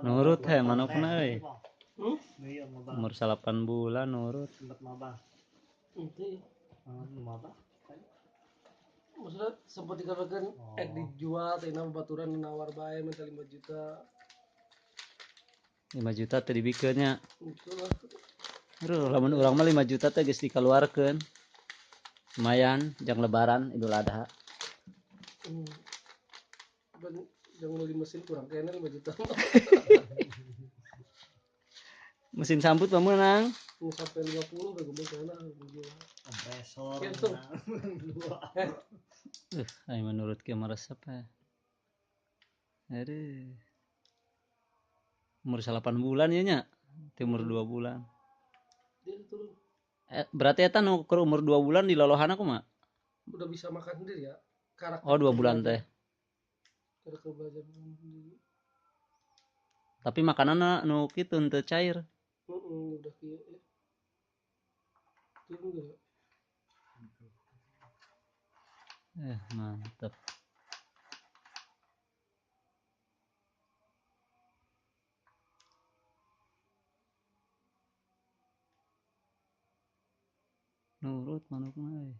Nurut he manukna euy. Umur 8 bulan nurut. Maksudnya sempat dikatakan dijual tina baturan nawar bae minta 5 juta. 5 juta teh dibikeunnya. Itulah. Aduh, lamun urang mah 5 juta teh geus dikeluarkeun. Lumayan jang lebaran Idul Adha. Yang beli mesin kurang kayaknya 5 juta. Mesin sambut mah meunang. Sampai 50 udah gede sana. Kompresor. Ayo menurut ke meresep ya. Aduh. Umur 8 bulan ya nya. Umur 2 bulan. Berarti eta nu keur umur 2 bulan di lolohan aku mah. Udah bisa makan sendiri ya. Karakter oh 2 bulan teh. Karakter belajar sendiri. Tapi makananna nu kitu teu cair. Udah kieu ya. Itu enggak. Mantap. Nurut manukna euy.